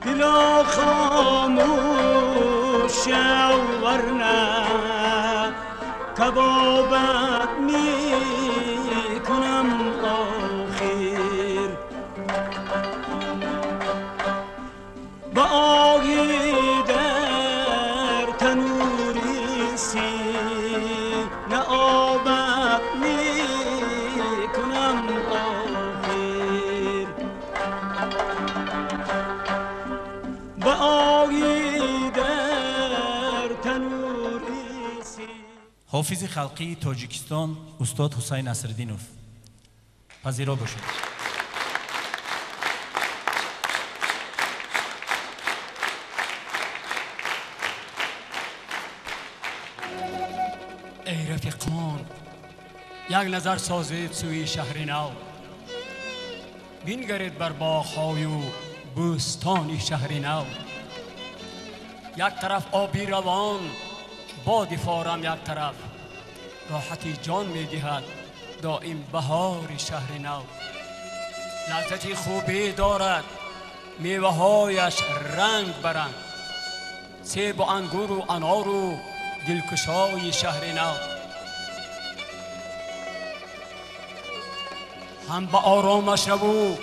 دلا خاموش ورنه کبابت می کنم آخر با آهی در تنوری سینه آبت می کنم آخر با آهی در تنوری حافظ خلقی تاجیکستان استاد حسین نصرالدینوف. پذیرا باشید. ای رفیقان، یک نظر سازید سوی شهر نو، بینگرید بر باغ‌های و بوستان شهر نو. یک طرف آبی روان، باد فارم یک طرف، راحتی جان می‌دهد دائم بهار شهر نو. لذتی خوبی دارد میوه‌هایش رنگ برنگ، سیب و انگور و انار و دلکشای شهر نو. هم به آرامش رو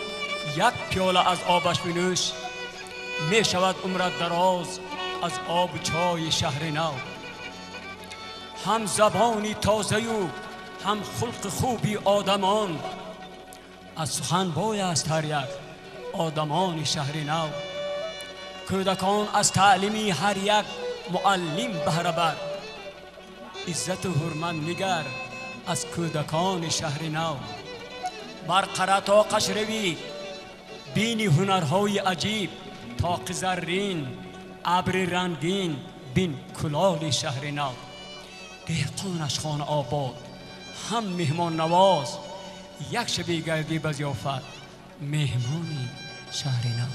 یک پیاله از آبش بنوش، می شود عمرت دراز از آب و چای شهر نو. هم زبانی تازه و هم خلق خوبی آدمان، از سخن بایست هر یک آدمان شهر نو. کودکان از تعلیمی هر یک معلم بهره بر، عزت و حرمت نگر از کودکان شهر نو. بر قرطا قشروی بینی هنرهای عجیب، طاق زرین ابر رنگین بین کلال شهر نو. دهقانش خانه آباد هم مهمان نواز، یک شبی گردی به ضیافت مهمانی شهر نو.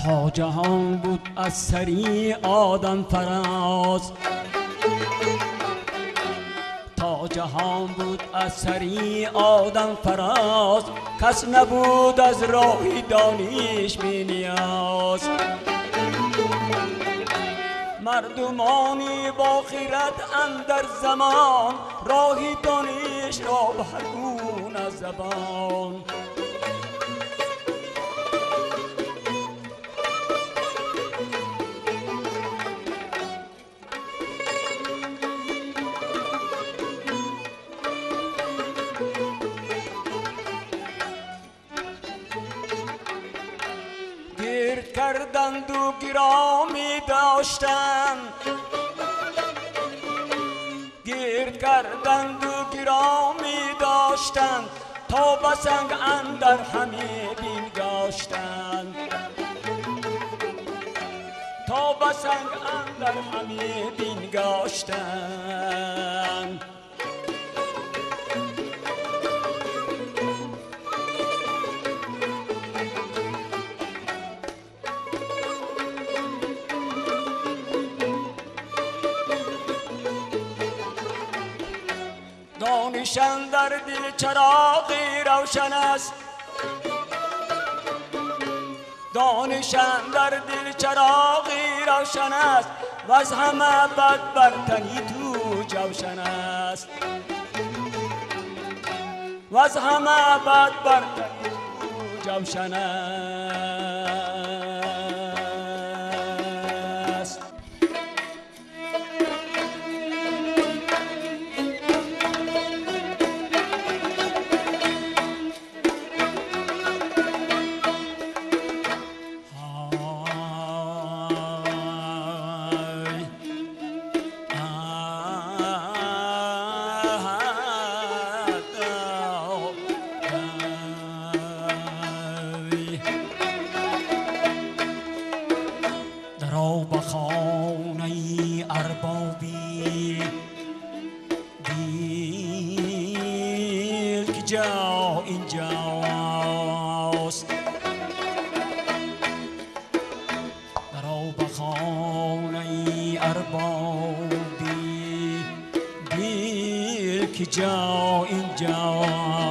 تا جهان بود از سری آدم فراز، تا جهان بود از سری آدم فراز، کس نبود از راه دانش بی نیاز. مردمانی با خیرت اندر زمان، راه دانش را به هر گونه زبان. گرد کردند و گرامی داشتند، گرد کردند و گرامی داشتند، تا به سنگ اندر همه بینگاشتند، تا به سنگ اندر همه بینگاشتند. دانشان در دل چراغی روشن است، دانشان در دل چراغی روشن است، و از همه بد برتنی تو جوشن است، و از همه بد برتنی تو جوشن است. درو به خانه اربابی دل که جا اینجاست درو به خانه اربابی دل که جا اینجاست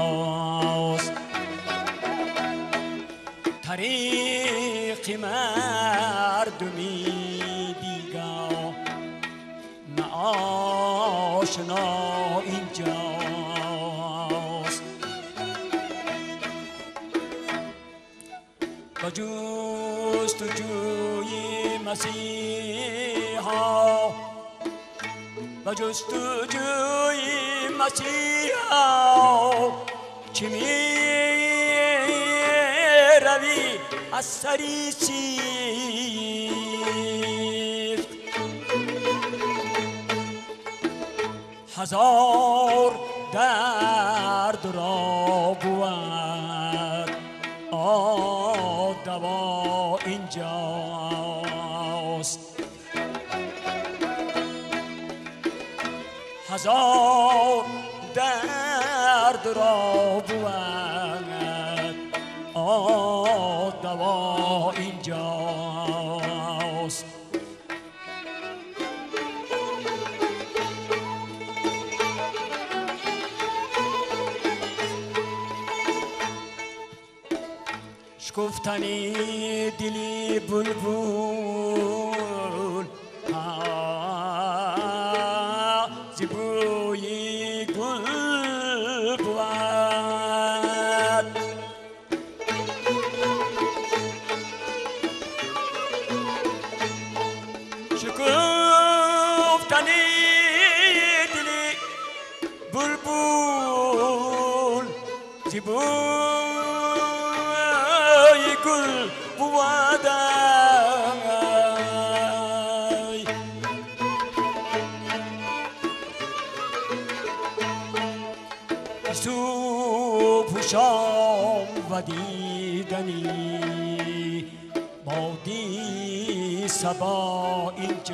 طریق مردمی دیگر نه آشنا اینجاست با جستجوی مسیحا با جستجوی مسیحا چه می روی از سری سیخت هزار درد را بود دوا اینجاست هزار درد را بود دوا اینجاست شکفتنی دلی بلبل زیبوی گل بود شکفتنی دلی بلبل زیبوی گل بود صبح و شام و دیدنی بادی صبا اینجاست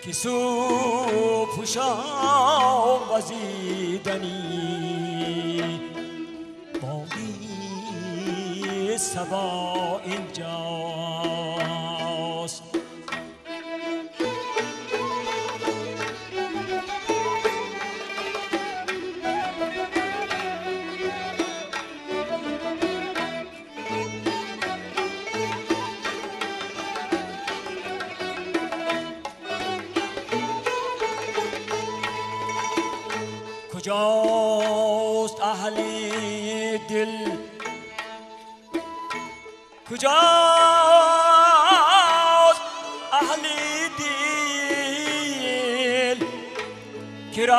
که صبح و شام و دیدنی بادی صبا اینجاست کجاست اهل دل کجاست اهل دل که راز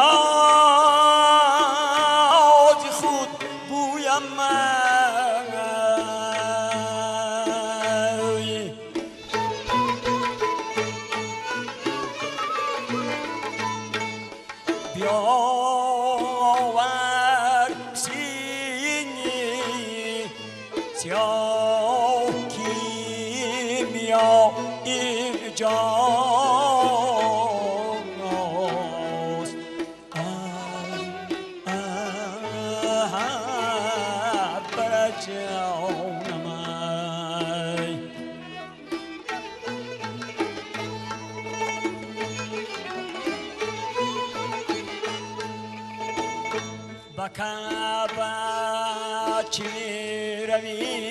خود گویم من بیاور سینی سیاه کیمیا اینجاست بر جانم بکبه چی روی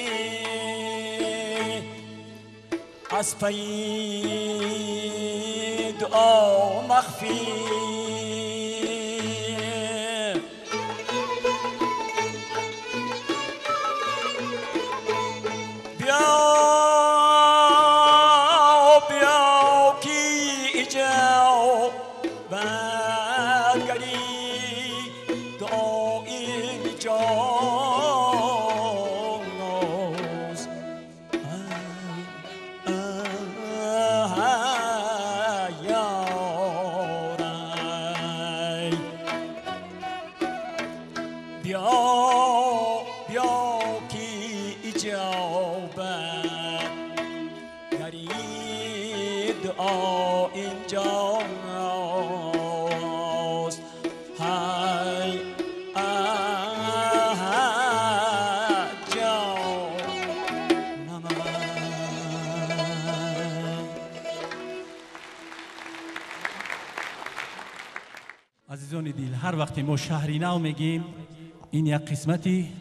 از پی دعا مخفی بیا بیا کی جاو برگردی دعا اینجاست یارای بیا بیا استجابت گری دعا اینجاست های عزیزان دیل، هر وقتی ما شهری نو میگیم این یک قسمتی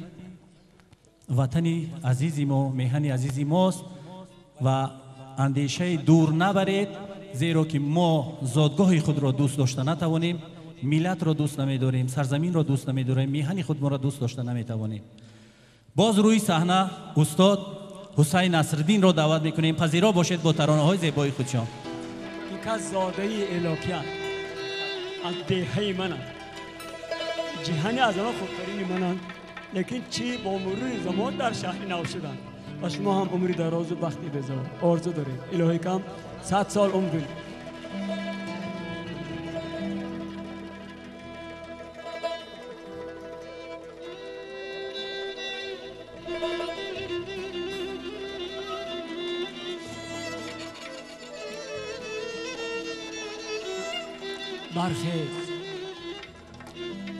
وطنی عزیزی ما، میهنی عزیزی ماست و اندیشه دور نبرید، زیرا که ما زادگاه خود را دوست داشته نتوانیم، ملت را دوست نمیداریم، سرزمین را دوست نمیداریم، میهن خود ما را دوست داشته نمیتوانیم. باز روی صحنه استاد حسین نصرالدین را دعوت میکنیم، پذیرا باشید با ترانه های زیبای خودشان. این که زاده الوکیان از دهه منم، جهانی از آنها خوبترین منم، لیکن چی با مرور زمان در شهر نو شدن و شما هم عمری دراز و بختی رضا آرزو دارید. الهی کم 100 سال عمر بدید.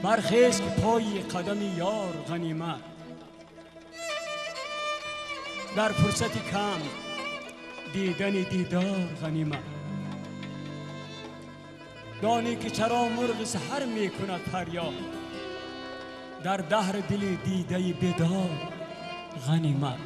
برخیز که پای قدم یار غنیمت، در فرصت کم دیدن دیدار غنیمت. دانی که چرا مرغ سحر می کند فریاد، در دهر دل دیده بیدار غنیمت.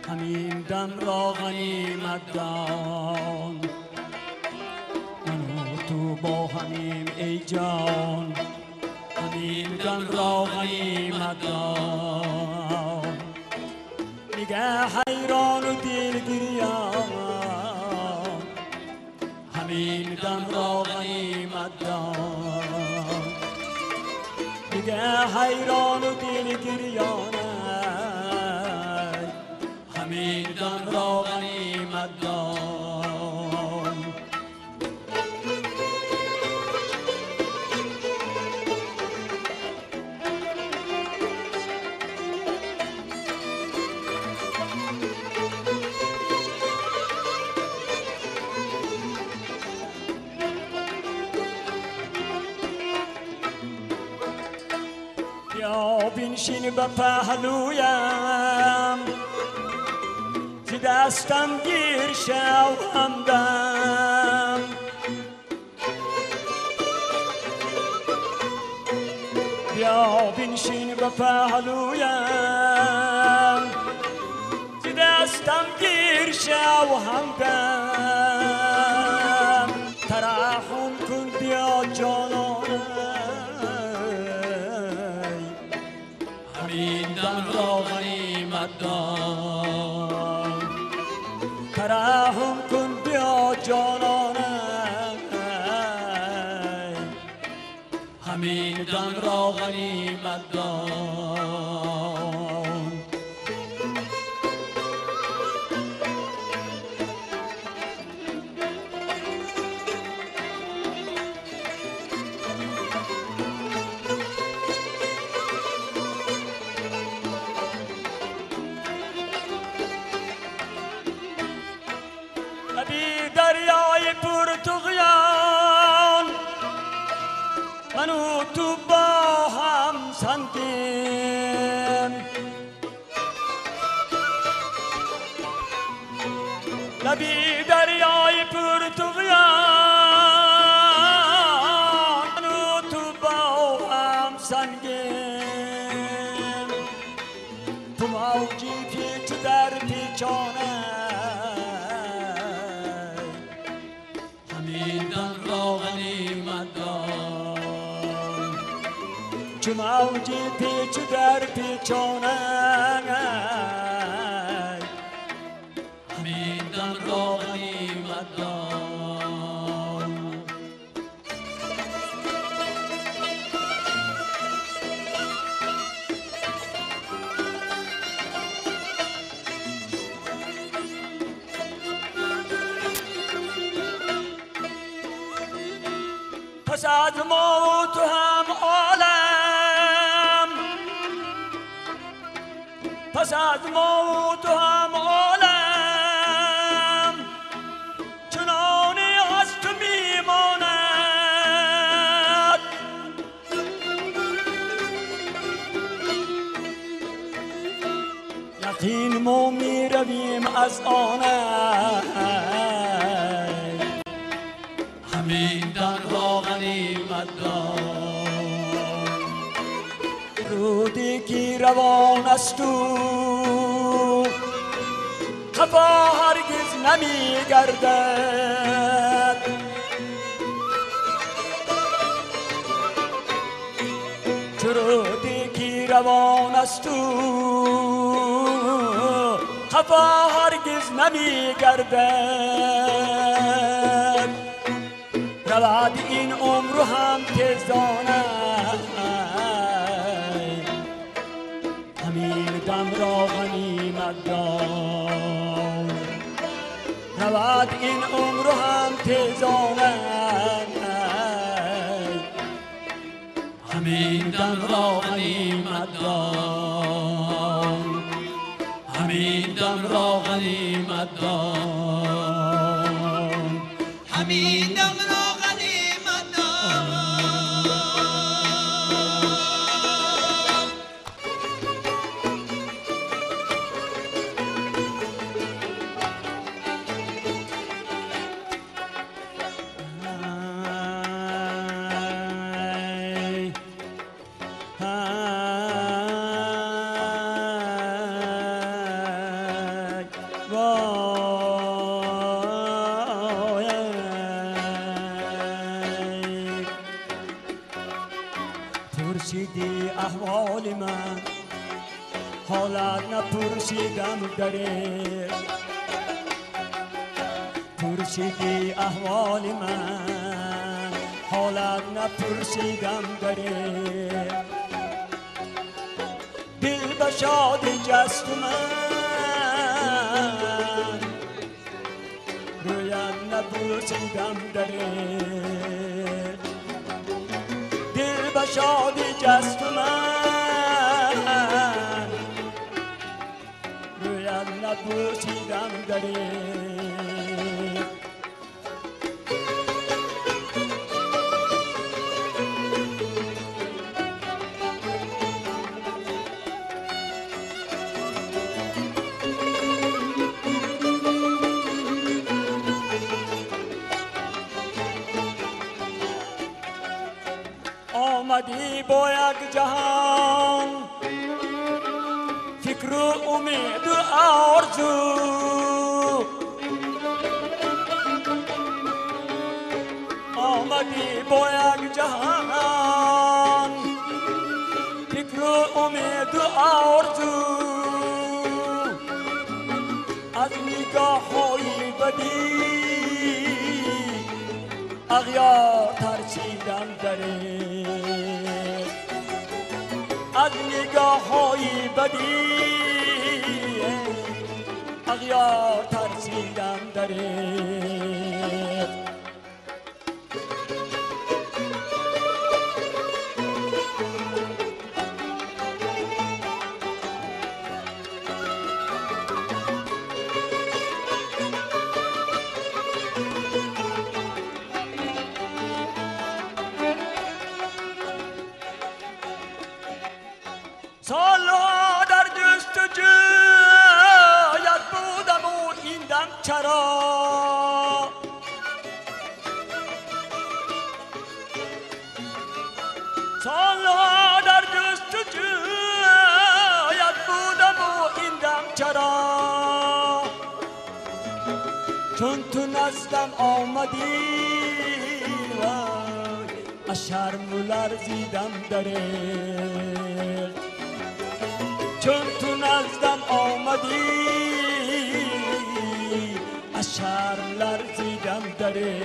همین دم را غنیمت دان، من و تو با همین ای جان، همین دم را غنیمت دان. میگه حیران و دلگریان، همین دم را غنیمت دان. میگه حیران و دلگریان، همین دم را غنیمت دان. بیا بنشین به پهلویم، دستم گیر شو همدم. بیا بنشین به پهلویم، دستم گیر شو همدم. ترحم کن بیا جانانم، همین دم را غنیمت دان. ترحم کن بیا جانانم، همین دم را غنیمت دان. دریای پر طغیان، من و تو با هم سنگیم. لبی دریای پر طغیان، من و تو با هم سنگیم. تو موجی پیچ در پیچانه، چو موجی پیچ در پیچانه، پس از ما و تو هم عالم، پس از ما و تو هم عالم چنانی از تو میماند. یقین ما میرویم از آنه، همین در را غنیمت دار. رودی که روان است تو خفا هرگز نمیگردد. رودی که روان است تو خفا هرگز نمیگردد. رود این عمر هم تزانه، همین دم را غنیمت دار. رود این عمر هم تزانه، همین دم را غنیمت دار. همین دم را غنیمت دار. همین دم را غنیمت دار. پرسیدی احوال من، حالت نپرسیدم داره. پرسیدی احوال من، حالت نپرسیدم داره. دل به شادی جست من، رویت نپرسیدم داره. شادی جست من، رویت نپرسیدم داره. آمدی با یک جهان فکر و امید و آرزو. آمدی با یک جهان فکر و امید و آرزو. از نگاه های بدی اغیار ترسیدم داره. از نگاه های بدی اغیار ترسیدم داره. سالها در جستجویت بودم و این دم چرا. سالها در جستجویت بودم و این دم چرا. چون تو نزدم آمدی از شرم لرزیدم داره. چون تو نزدم آمدی از شرم لرزیدم داره.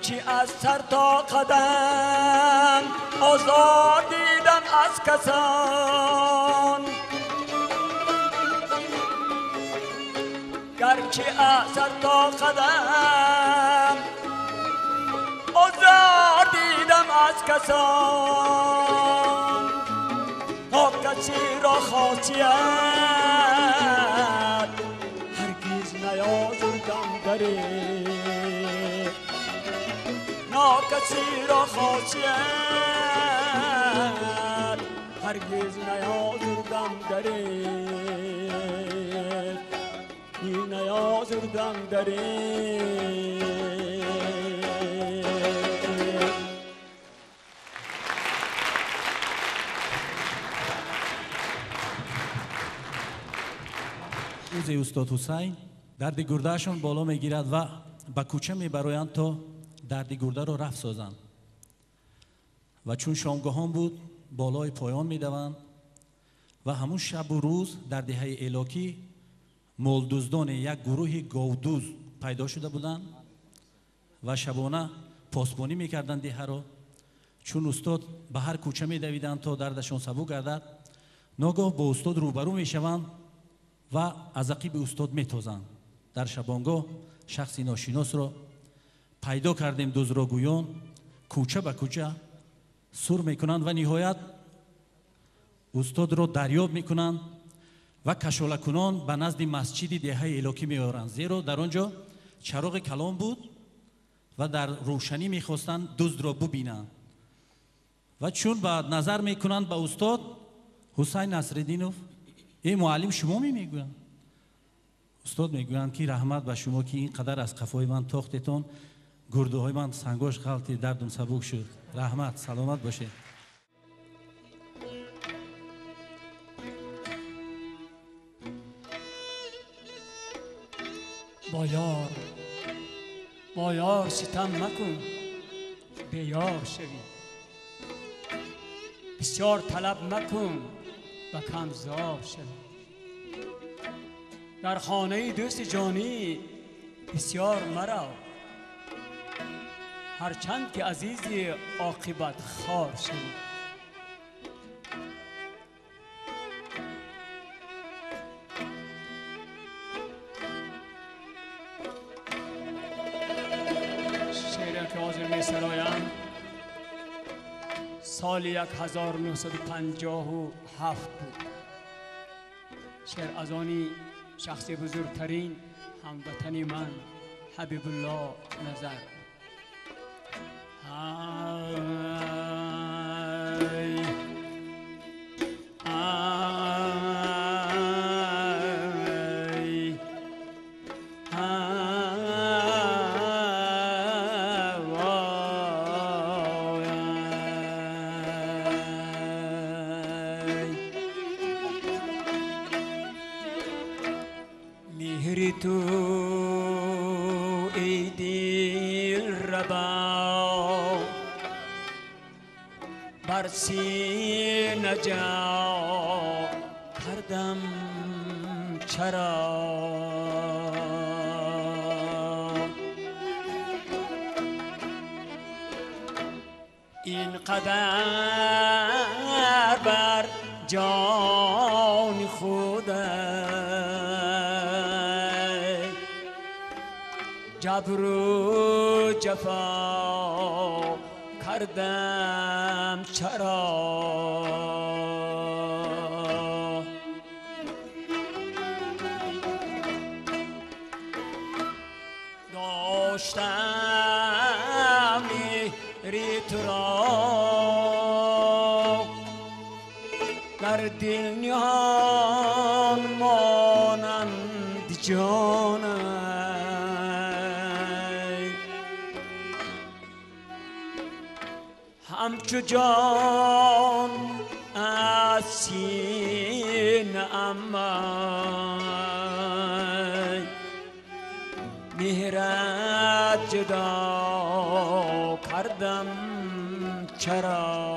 گرچه از سر تا قدم آزار دیدم از کسان، گرچه از سر تا قدم آزار دیدم از کسان، تا کسی را خاصیت هرگز نیازردم داره، نا کسی را خاصیت هرگز نیازردم داره، نیازردم داره. روز استاد حسین درد گردهشون بالا میگیرد و به کوچه میبرویند تا درد گرده رو رفع سازند و چون شامگاهان بود بالای پایان میدوند و همون شب و روز در دهه ایلاکی مولدوزدان یک گروه گاودوز پیدا شده بودند و شبانه پاسبانی میکردند دهه رو. چون استاد به هر کوچه میدویدند تا دردشون سبک گردد، ناگاه با استاد روبرو میشوند و از عقیب استاد میتازند. در شبانگاه شخصی ناشناس را پیدا کردیم، دزدگویان کوچه به کوچه سور میکنند و نهایت استاد را دریاب میکنند و کشالکنان به نزد مسجد دهه ایلاکی میآورند، زیرا در آنجا چراغ کلام بود و در روشنی میخواستند دزد را ببینند و چون به نظر میکنند به استاد حسین نصرالدینوف، ای معلم شما میگویند؟ استاد میگویند که رحمت به شما که اینقدر از قفای من تاختتون، گرده های من سنگاش غلطی، دردم سبک شد. رحمت، سلامت باشه. با یار ستم مکن بیار شوی، بسیار طلب مکن و کمزار شوی، در خانه دوست جانی بسیار مرا، هرچند که عزیزی عاقبت خوار شوی. شعری که حاضر می سرایم سال 1957 بود. شعر از آنی شخص بزرگترین هموطنی من حبیب الله نظر. مهری تو ای دل ربا بر سینه جا کردم چرا، این قدر بر جان خودم جبر و جفا کردم چرا، داشتم مهری تو را در دل نهان مانند جانم، همچو جان از سینه ام مهرت جدا کردم چرا،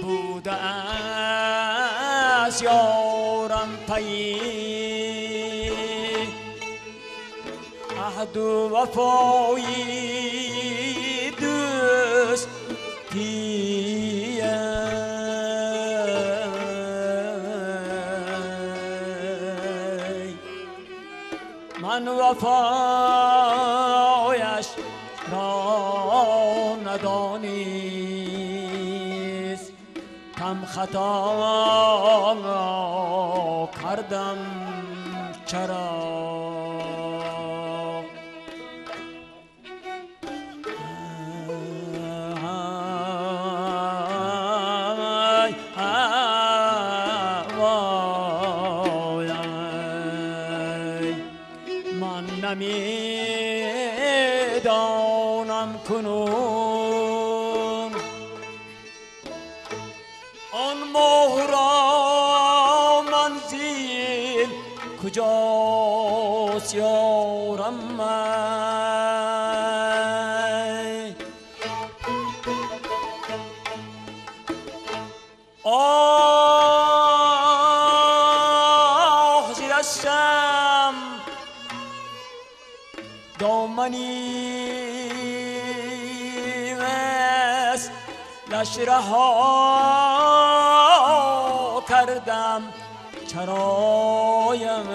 بوده است یا پی عهد و وفایی دوستی من وفایش را ندانیست کم خطا کردم چرا نمیدانم کنون آن مهرا منزل کجاست یارم من آه زیرستم دامنی است لشرها کردم چرایم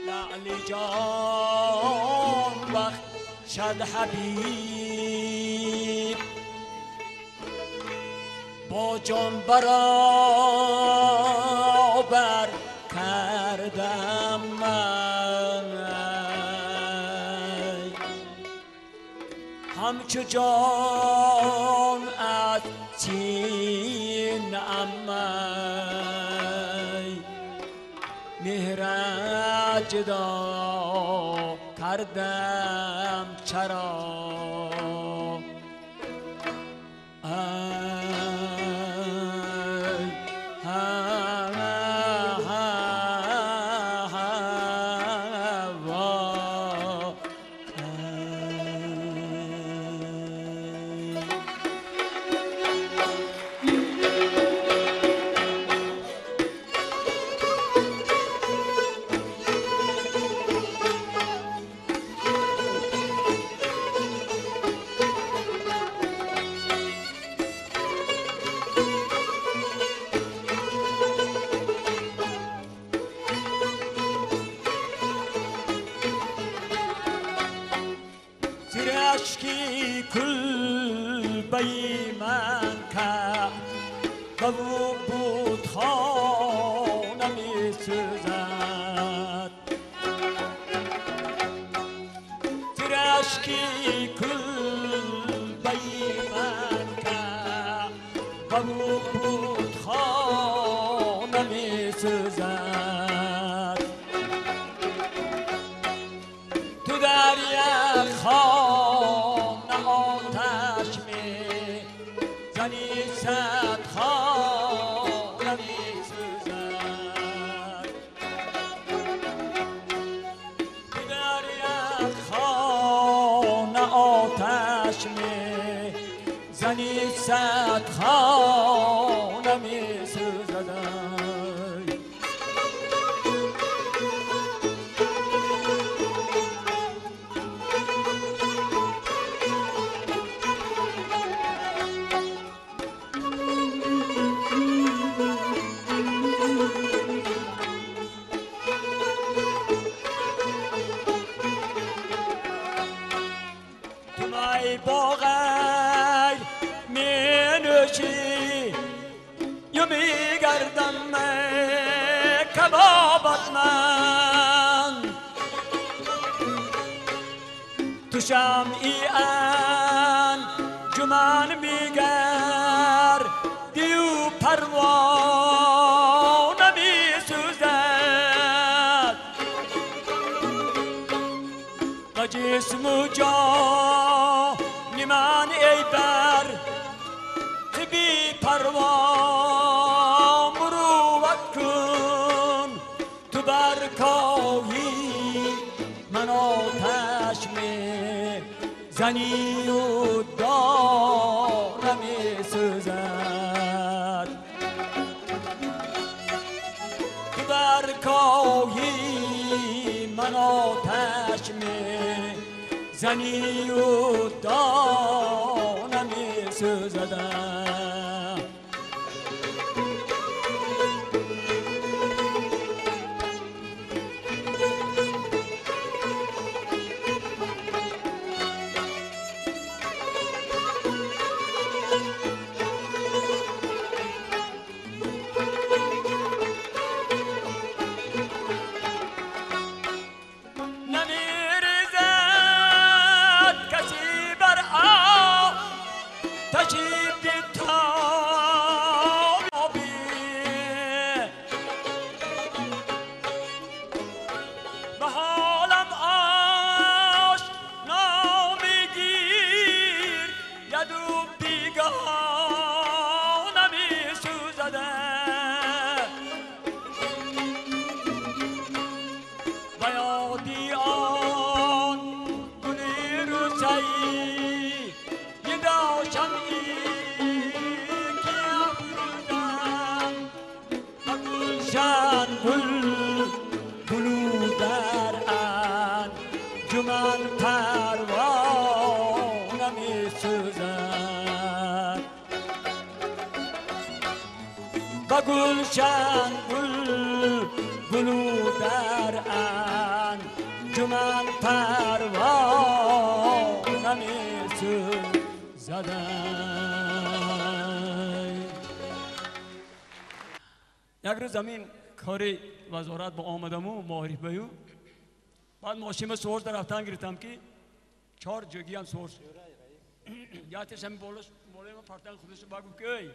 لعل جان بخشد حبیب با جان برابر کردم من همچو جان از سینه‌ام مهر جدا کردم چرا اشکی کلبه من کرد و او بود خانه می سوزد زیر اشکی کلبه من کرد و او بود خانه می سوزد تو دریا خانه آتش می زنی صد خانه می سوزد تو دریا خانه آتش می زنی صد خانه می سوزد با غیر می نوشی یا می گردم کبابت من تو شمعی انجمن می گردی و پروانه می سوزد و جسم و جان من ای بر بی پروا مروت کن تو برکاهی من آتش می زنی و دانه می سوزد در کاهی من آتش می زنی و دانه می سوزد گلشن گل بلودر انجمن پروانه می سوزد. یک روز زمین کاری وزارت با آمدم و معرف بیو بعد ماشین سورس در رفتن گرفتم که 4 جگی هم سورس یادش هم بالای ما پرتن خودش بگو که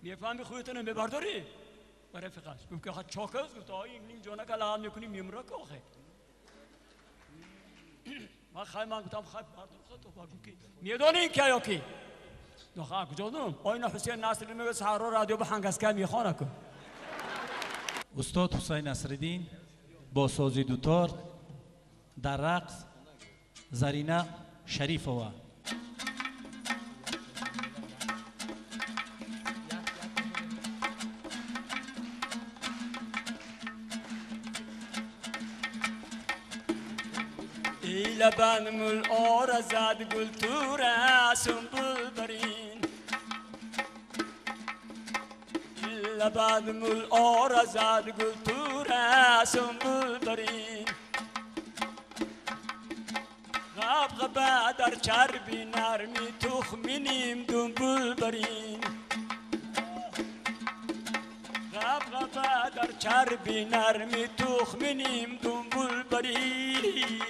میفهمی خودتون ببرداری برای فقط گفت که چاکز گفت این نیم جانه که لحال میکنی میمرا که آخه من خواهی من گفتم خواهی بردار خود تو بگو که میدانی این که یا که نخواه کجا دونم آینا حسین ناصری میگه سهرا رادیو به هنگسکر میخوانه که استاد حسین نصرالدین با سازی دوتار در رقص زرینه شریفова. ای لبن مل آرزد گل تو رسم بلبرین ای لبن مل آرزد گل تو رسم بلبرین غبغبه در چربی نرمی تخمینیم دون بلبرین غبغبه در چربی نرمی تخمینیم دون بلبرین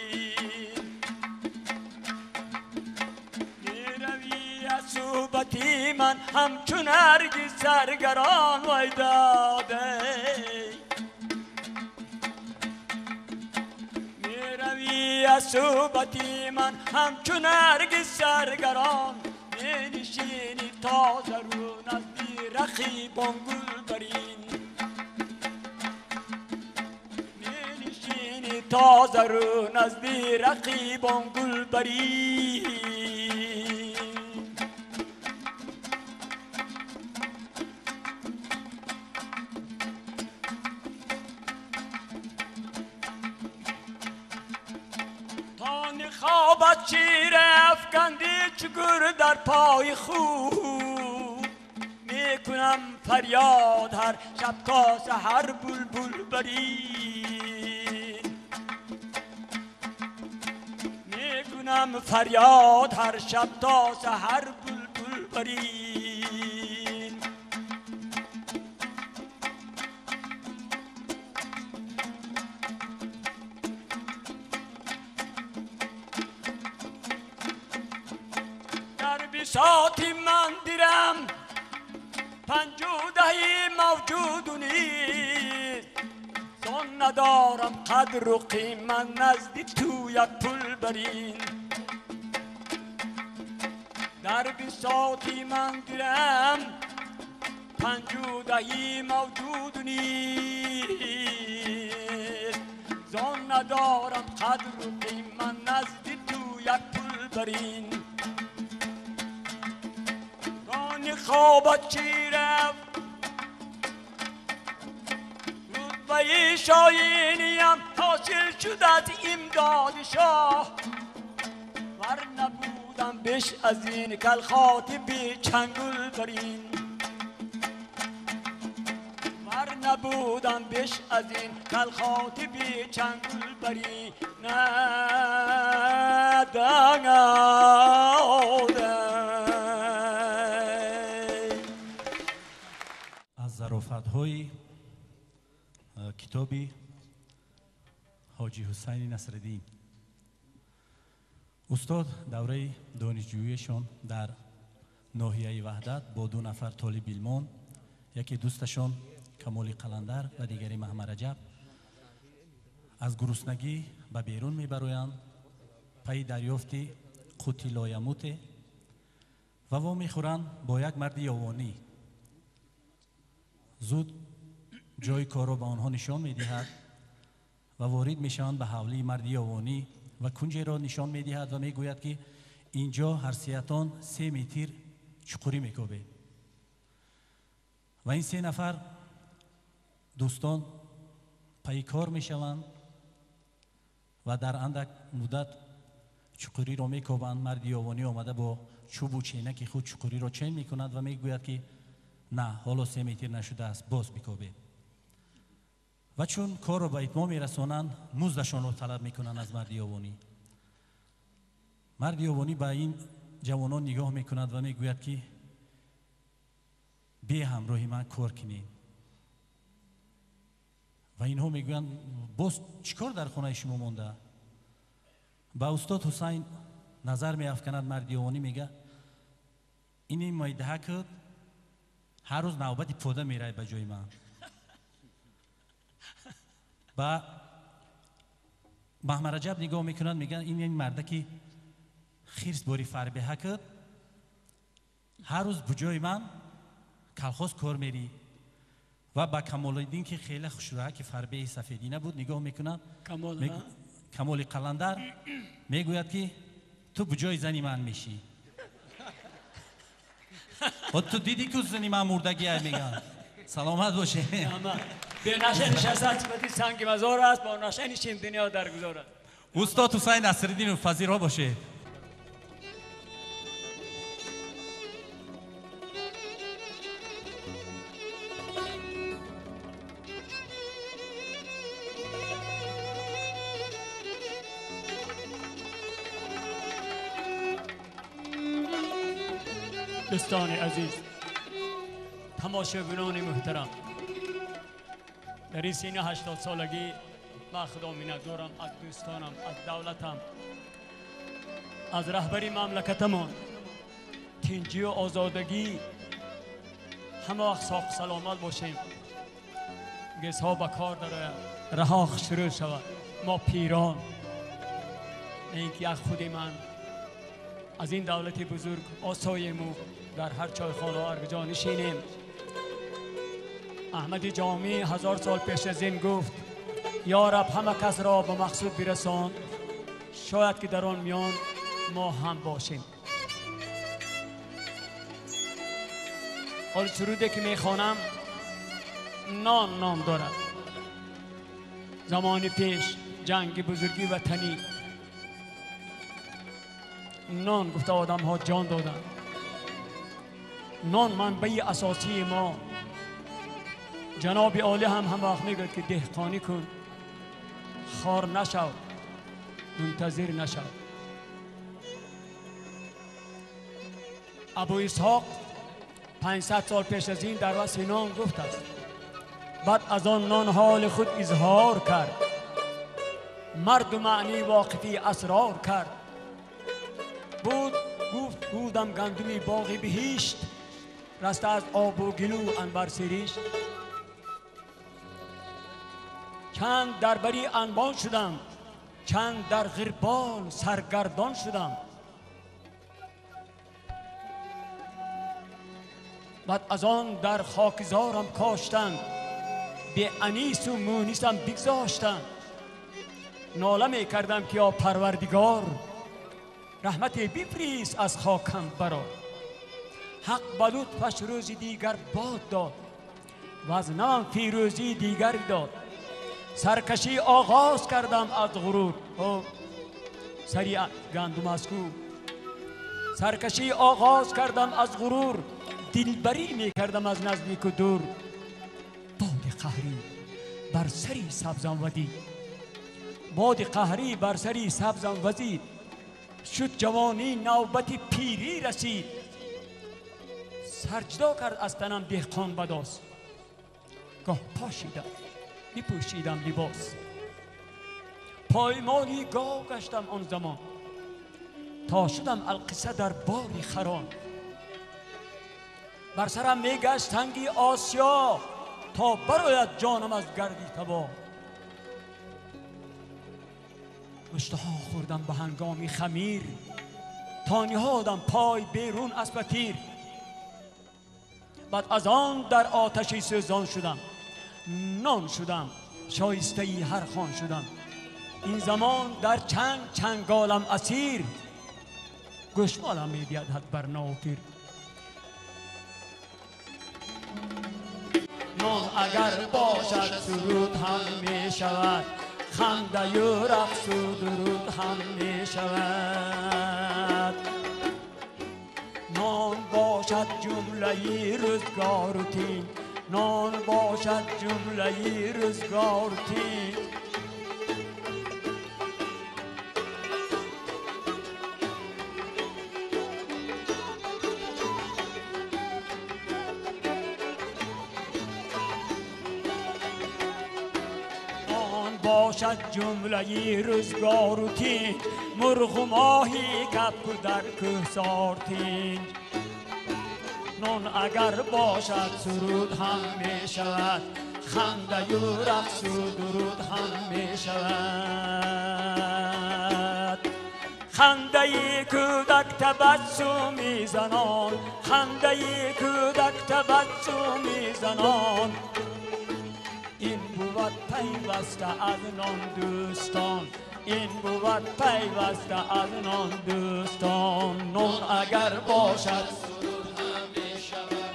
صوبتی من همچون هرگز سرگران وای داده میروی از صوبتی من همچون هرگز سرگران مینشینی تازه رو نزدی رقیبان گلبرین مینشینی تازه رو نزدی رقیبان گلبرین خوابت شیر افکندی چگور در پای خوب میکنم فریاد هر شب تا سحر بلبل برین میکنم فریاد هر شب تا سحر بلبل برین ساتی من دیرم 50 موجود نیست زن ندارم قدر و قیمت نزدی تو یک پول برین در بساطی من دیرم 50 موجود نیست زان ندارم قدر و قیمت نزد تو یک پول برین گانی خوابت چی رفت رتبه شاینیم حاصل شد از امداد شاه ور نبودم بیش از این کالخاطب چنگل برین ور نبودم بیش از این کالخاطب چنگل برین از ظرافت‌های کتابی حاجی حسین نصرالدین استاد دوره دانشجوییشان در ناحیه وحدت با 2 نفر طالب علم، یکی دوستشان کمال قلندر و دیگری محمد رجب از گرسنگی به بیرون میبرویند پی دریافت قوت لایموت و وا میخورند با یک مرد یاوانی. زود جای کار را به آنها نشان میدهد و وارد میشوند به حولی مرد یاوانی و کنجی را نشان میدهد و میگوید که اینجا هر سیتان 3 متر چقوری میکوبه و این 3 نفر دوستان پی کار میشوند و در اندک مدت چقوری را میکوبند. مرد یاوانی آمده با چوب و چینک خود چقوری را چین میکند و میگوید که نه حالا 3 متر نشده است باز بکوبه و چون کار را به اتمام میرسانند مزدشان را طلب میکنند از مرد یاوانی. مرد یاوانی به این جوانان نگاه میکند و میگوید که بیا همراه من کار کنیم و اینها میگویند باز چیکار در خانه شما مونده؟ با استاد حسین نظر میافکند. مرد یاوانی میگه این مایده کرد هر روز نوبت پوده میره به جای من. با محمد رجب نگاه میکنند میگن این مرده که خیرس باری فربه کرد هر روز بجای من کلخاز کار میری و با کمال الدین که خیلی خوشروه که فربه سفیدی نبود نگاه میکنن کمال قلندر میگوید که تو بجای زنی من میشی. و تو دیدی که زنی من مردگی میگن سلامت باشه. به نشه نشستن بدی سنگ مزار است با نشه نشین دنیا درگذارد. استاد حسین نصرالدین فضیرا باشه. دوستان عزیز، تماشاگران محترم، در این سین 80 سالگی من خدا منتظرم از دوستانم، از دولتم، از رهبری مملکتمان تنجی و آزادگی همه وقت ساق سلامت باشیم. گس ها به کار داره، رها شروع شود. ما پیران نه اینکه یک خود من از این دولت بزرگ آسایمو در هر چایخانه و ارگجا نشینیم. احمد جامی 1000 سال پیش از این گفت یا رب همه کس را به مقصود برسان، شاید که در آن میان ما هم باشیم. حال سروده که میخوانم نام دارد. زمان پیش جنگ بزرگی وطنی نان گفته آدم ها جان دادن. نان منبع اساسی ما. جناب عالی هم وقت میگوید که دهقانی کن، خار نشو، منتظر نشو. ابو اسحاق 500 سال پیش از این در وصف نان گفت است. بعد از آن نان حال خود اظهار کرد، مرد و معنی واقفی اسرار کرد. گفت بودم گندمی باغی بهشت، رسته از آب و گلو انبر سریشت. چند در بری انبان شدم، چند در غربال سرگردان شدم. بعد از آن در خاکزارم کاشتند، به انیس و مونیسم بگذاشتند. ناله می کردم که یا پروردگار رحمت بفریست از خاکم برا. حق بلود پش روزی دیگر باد داد و از نام فیروزی دیگر داد. سرکشی آغاز کردم از غرور. سری گندم از کو. سرکشی آغاز کردم از غرور، دلبری می کردم از نزدیک و دور. باد قهری بر سری سبزم ودید، باد قهری بر سری سبزم وزید. شد جوانی نوبت پیری رسید، سرجدا کرد از تنم دهقان بداس. گاه پاشیدم بپوشیدم لباس، پایمالی گاو گشتم آن زمان. تا شدم القصه در باری خران، بر سرم میگشت تنگی آسیا تا برآید جانم از گردی تباه. مشتها خوردم به هنگامی خمیر، تا نهادم پای بیرون از پتیر. بعد از آن در آتشی سوزان شدم، نان شدم شایسته ای هر خان شدم. این زمان در چنگالم اسیر، گوشمالم میدید حد بر نو پیر. نان اگر باشد سرود هم می شود، خنده و رقص و درود هم می شود. نان باشد جمله روزگار و تین، نان باشد جمله روزگار و تین. باشد جمله روزگار و تین، مرغ و ماهی کپک در کوهسار تین. نان اگر باشد سرود هم می شود، خنده و رقص و درود هم می شود. خنده کودک تبسمی زنان، خنده کودک تبسمی زنان. این بود پیوسته از نان دوستان، این بود پیوسته از نان دوستان. نان اگر باشد سرود هم می شود،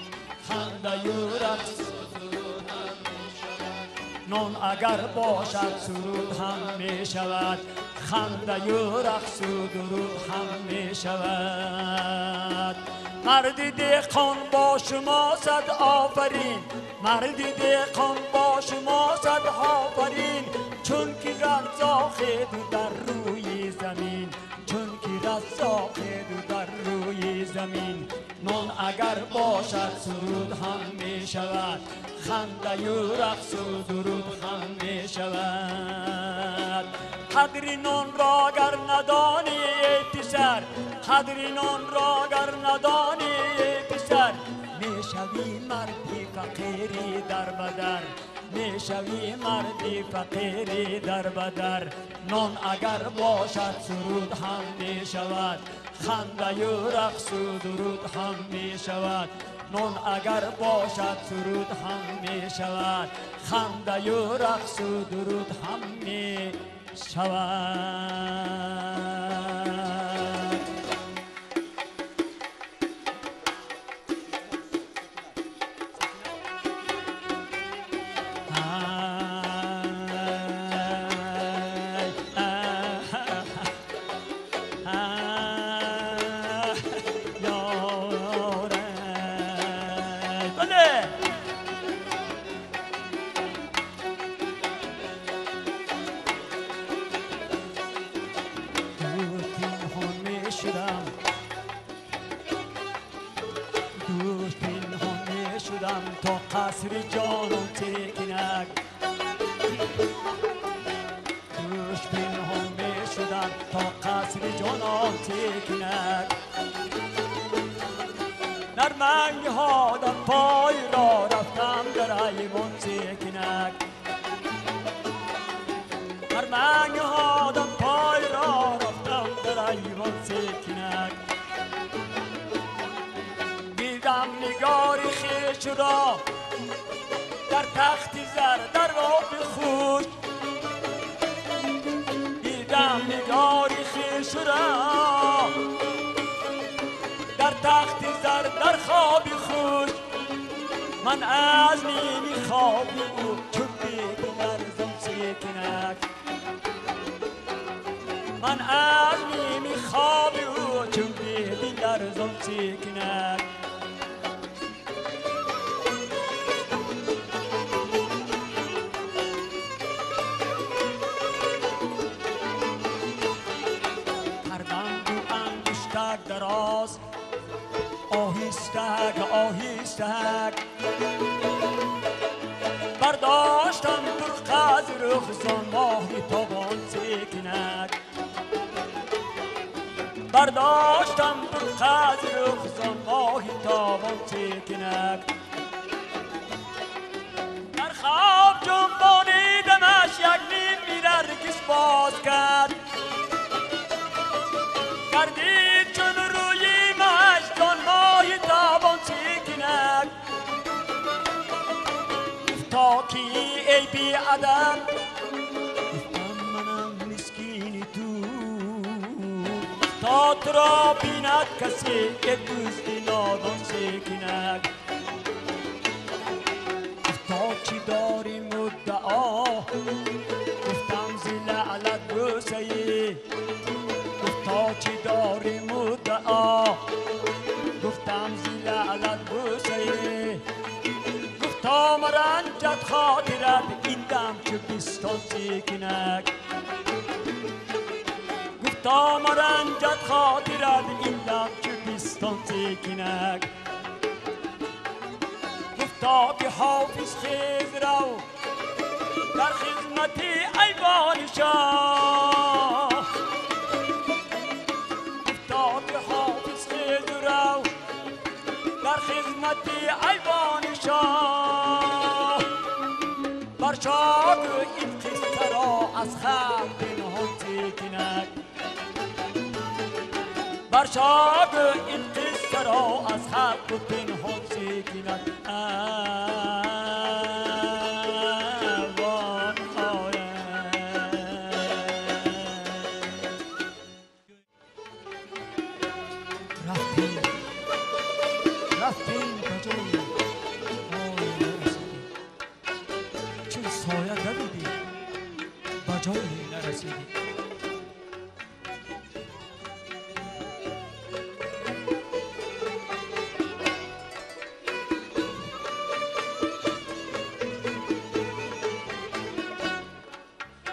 خنده و رقص سرود هم می شود. نان اگر باشد سرود هم می شود، خنده و رقص و درود هم می شود. مرد دهقان با شما صد آفرین، مرد دهقان با شما صد آفرین. چون که رزاق دو در روی زمین، چون که رزاق دو در روی زمین. نان اگر باشد سرود هم می شود، خنده و رقص و درود هم می شود. قدر نان را گر ندانی ای پسر، قدر نان را گر ندانی ای پسر. می شوی مردی فقیری در بدر، می شوی مردی فقیری در بدر. نان اگر باشد سرود هم می شود، خنده و رقص و درود هم می شود. نان اگر باشد سرود هم می شود، خنده و رقص و درود هم می شود. تا قصر جانم تکنک، دوش پنهان می شدم تا قصر جانم تکنک. در منگ هادم پای را رفتم در ایوان تکنک، در منگ هادم پای را رفتم در ایوان تکنک. دیدم نگار خویش را در تخت زر در آب خوش، یاری خویش را در تخت زر در خوابی خوش من از نیمی خوابی او چون دیدی لرزم سکنک من از نیمی خوابی او چون دیدی لرزم سکنک دراز آهیستک آهیستک برداشتم در قز رخزان ماهی تابان سکنک برداشتم در قز رخزان ماهی تابان سکنک در خواب جنبانیدمش یک نیم میررگز باز کرد کردید چون روی مشتان ماهی تابان سکنک گفتا کی ای بی ادب گفتم منم مسکینی تو تا تو را بیند کسی یک دوستی نادان سکنک گفتا چی داری مدعا گفتم زی لعلت بوسهی تا چی داری مدعا گفتم زی لعلت بوسه گفتا مرنجت خاطرت این دم چه بستان سکنک گفتا مرنجت خاطرت این دم چه بستان سکنک گفتا که حافظ خیز رو در خدمتی ایوان شاه در خدمتی ایوان شاه بر شاه این قصه را از خلق پنهان سکنک بر شاه این قصه را از خلق پنهان سکنک رفتیم کجایی چون سایه دویدی بجایی نرسیدی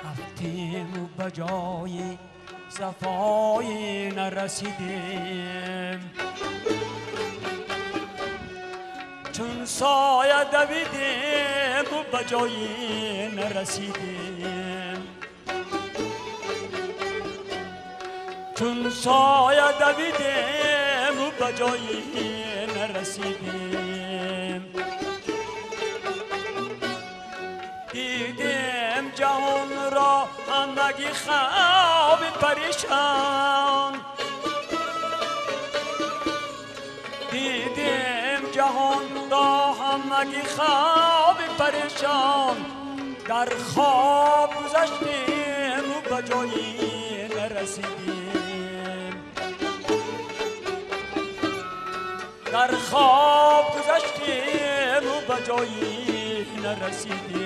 رفتیم و بجایی صفایی نرسیدیم چون سایه دویدیم و بجایی نرسیدیم چون سایه دویدیم و بجایی نرسیدیم دیدیم جهان را همگی خواب پریشان دیدیم جهان را همگی خواب پریشان در خواب گذشتیم و بجایی نرسیدیم در خواب گذشتیم و بجایی نرسیدیم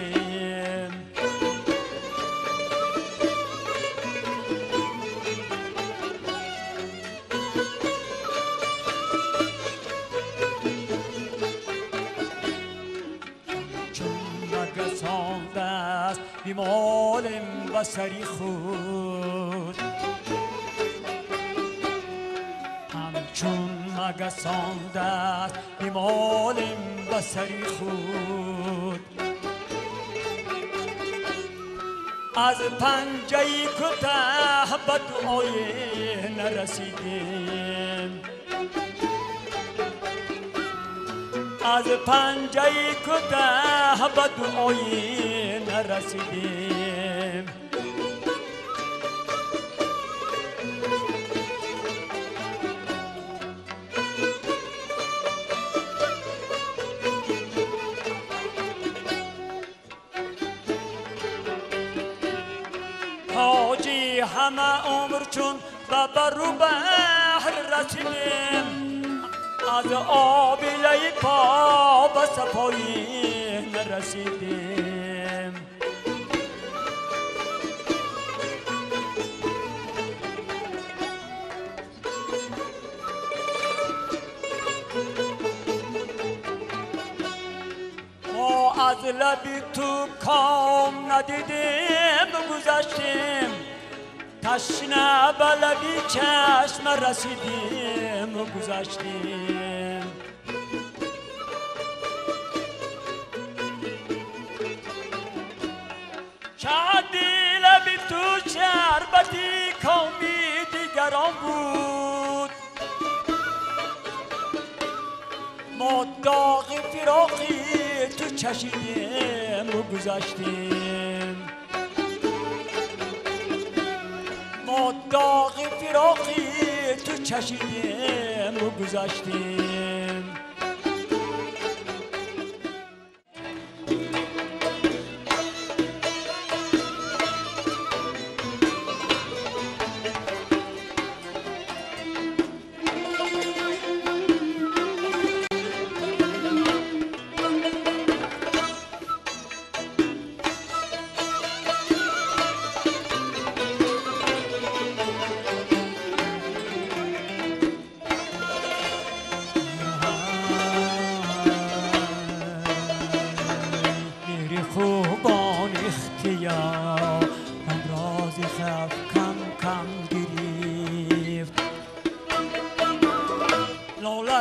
نگسانده است بیمالم بسری خود همچون نگسانده است بیمالم بسری خود از پنجه کوته به دعای نرسیدیم از پنجه کوته به دعای نرسیدیم حاجی همه عمر چون به برو بحر رسیدیم از آبیله پا به صفایی نرسیدیم. ما از لبی تو کام ندیدیم گذشتیم تشنه به لبی چشم رسیدیم گذشتیم. شادی لبی تو شربتی کامی دیگران بود ما داغ فراقی تو چشیدیم و گذشتیم. ما داغ فراقی تو چشیدیم و گذشتیم.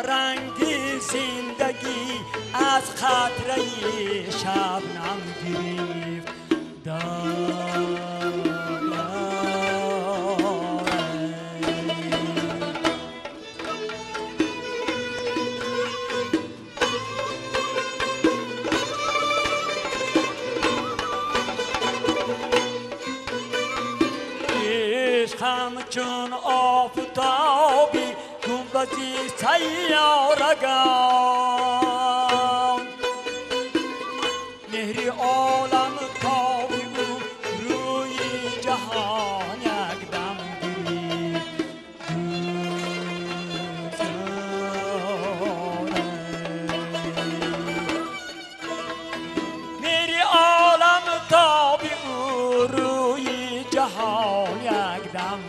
رنگی زندگی از خاطره شبنم گرفت عشق همچون آفتابی گنبدی سیارگان مهری عالم تابی او روی جهان یک دم مهری عالم تابی او روی جهان یک دم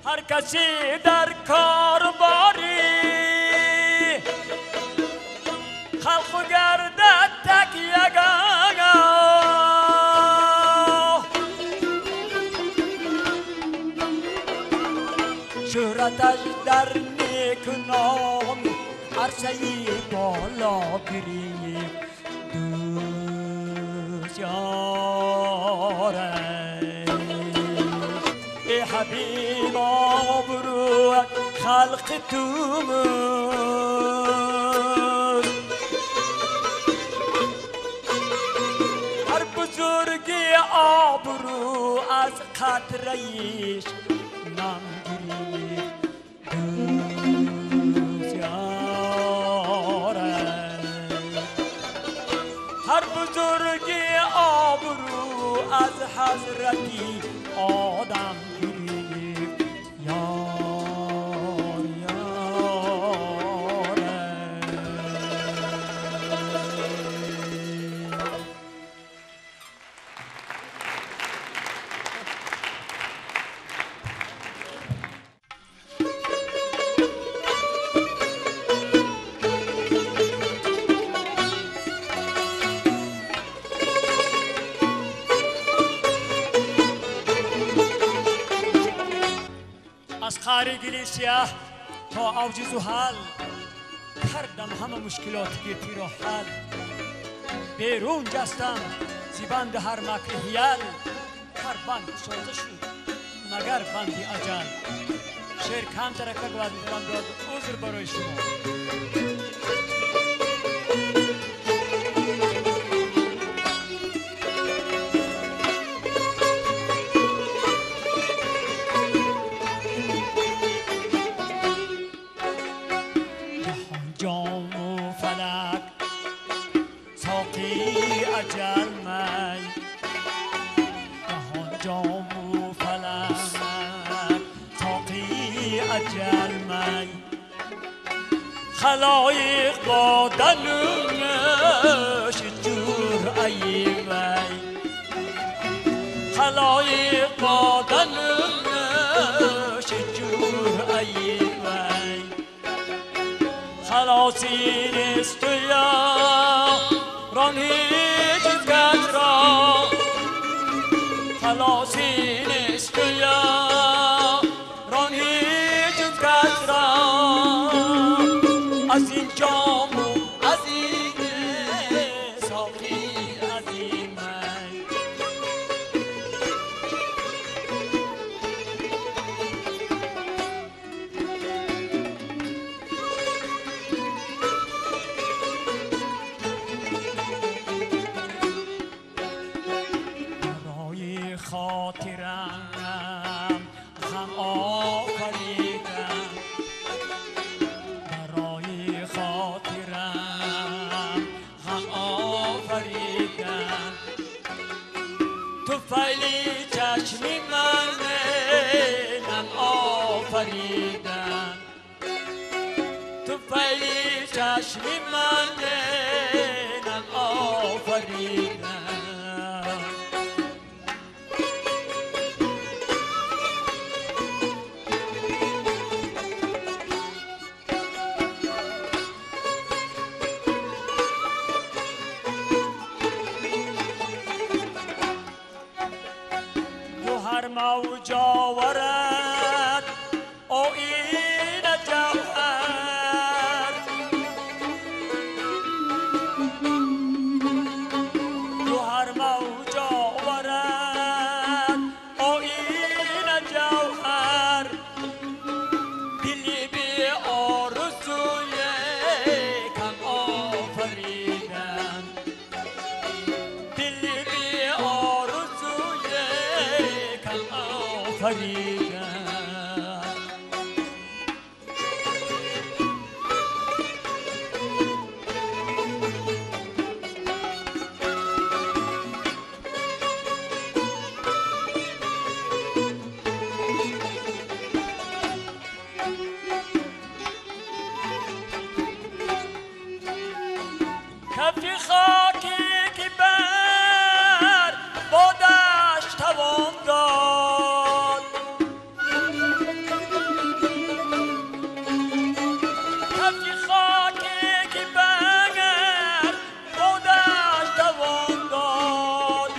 هر کسی در کار باری خلق گردد تکیه‌گاه شهرتش در نیک نام عرصه‌ی بالا گرفت دوست یاره ای حبیب آبرو خلق تومون هر بزرگی آبرو از خاطرش نام گرفت دوست یاره هر بزرگی آبرو از حضرتی آدم گرفت یار یاره از خاری گلی سیاه تا اوج زحل کردم همه مشکلات گیتی را حل بیرون جستم زیبند هر مکر هیل هر بند سازه شد مگر بندی اجل شعر کم ترکه گوید میدارم داد عذر برای شما ساقی اجل می جهان جام و فلک ساقی اجل می خلایق با دلونش جور ای می خلایق با دلونش جور ای می خلاصی نیست یا ران هیچ کس را خلاصی نیست یا ران هیچ کس را از این جام و از این ساقی از این می برای خاطرم غم آفریدم برای خاطرم غم آفریدم تو فیلی چشمی من نم آفریدم تو فیلی چشمی من نم آفریدم هر موج آورد آیین جوهر تو هر موج آورد آیین جوهر دلی بی آرزوی کم آفریدن دلی بی آرزوی آفریدن کفی خاکی که بر بادش توان داد کفی خاکی که بر بادش توان داد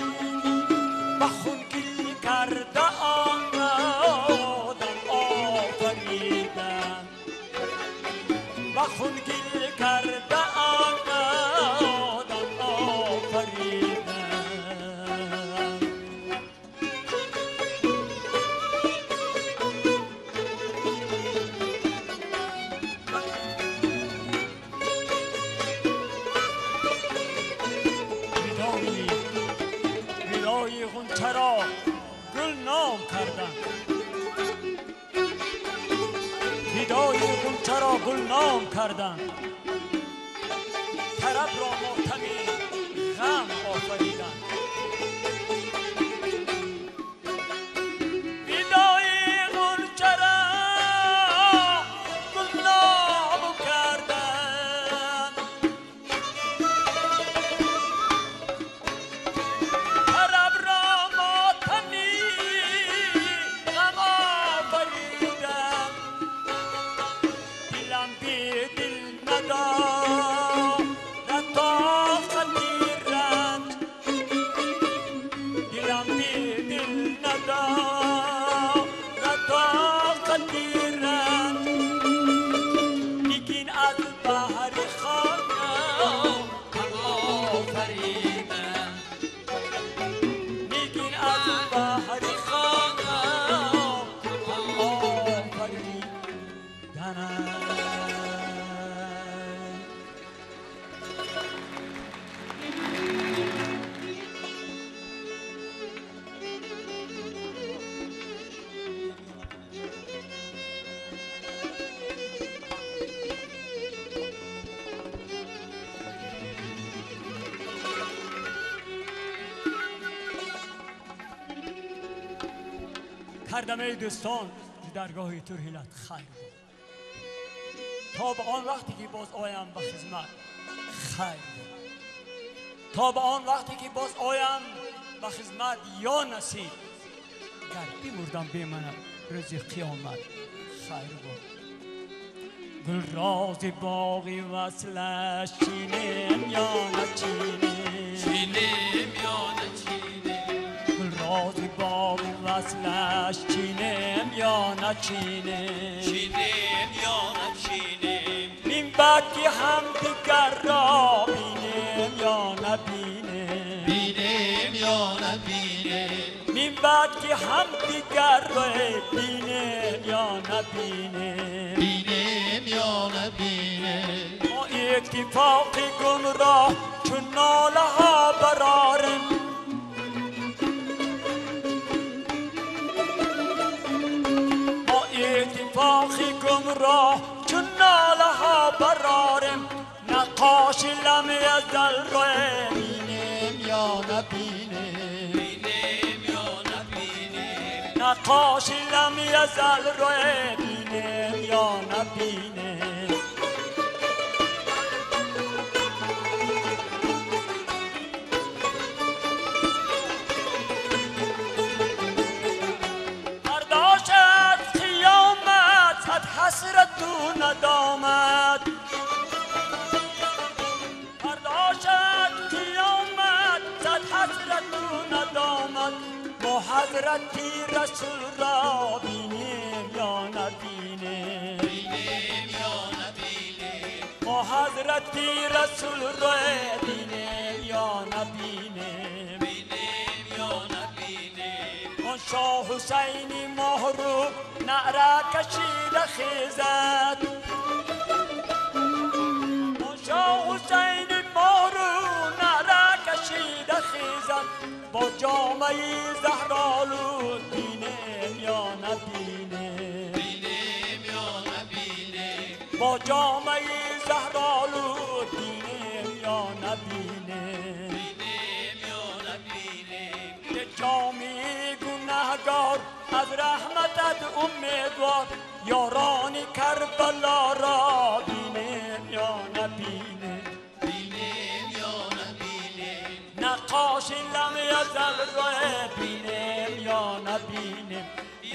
با خون گل کرده آدم آفریدن با خون گل کرده آدم آفریدن ودای غنچه را گل نام کردن ودای غنچه را گل نام کردن طرب را ماتمی غم آفریدن ودای غنچه را گل نام کردن طرب را ماتمی غم آفریدن دلم بی دل ندارد تا هر دمه دوستان درگاه ترهیلت خیر بود. تا به آن وقتی که باز آیم به خدمت خیر بود. تا به آن وقتی که باز آیم به خدمت یا نصیب گر بمردم بی من روز قیامت خیر بود. گل راز باغی وصلش چینیم یا نچینیم، چینیم یا نچینیم، گل راز باغی وصلش چینیم یا نچینیم، چینیم یا نچینیم، این بعد که هم دیگر را بینیم یا نبینیم، بینیم یا نبینیم، این بعد که هم دیگر را بینیم یا نبینیم، بینیم یا نبینیم. ما اتفاقی گمراه چون ناله ها براریم، ما اتفاقی گمراه چون ناله ها براریم، نقاش لم یزل رو بینیم یا نبینیم، بینیم یا نبینیم، نقاش لم یزل رو بینیم یا نبینیم. برداشت قیامت صد حسرت و ندامت، برداشت قیامت صد حسرت و ندامت، با حضرتی رسول را بینیم یا نبینیم، بینیم یا نبینیم، با حضرتی رسول را بینیم یا نبینیم، بینیم یا نبینیم. آن شاه حسینی محروب نعره کشیده خیزد، آن شاه حسینی محروب نعره کشیده خیزد، با جامعه زهرالود بینیم یا نبینیم، بینیم یا نبینیم، با جامعه زهرالود بینیم یا نبینیم، بینیم یا نبینیم. که جامعه گناهگار از رحمتت امیدوار، یاران کربلا را بینیم یا نبینیم، بینیم یا نبینیم، نقاش لم یزل را بینیم یا نبینیم،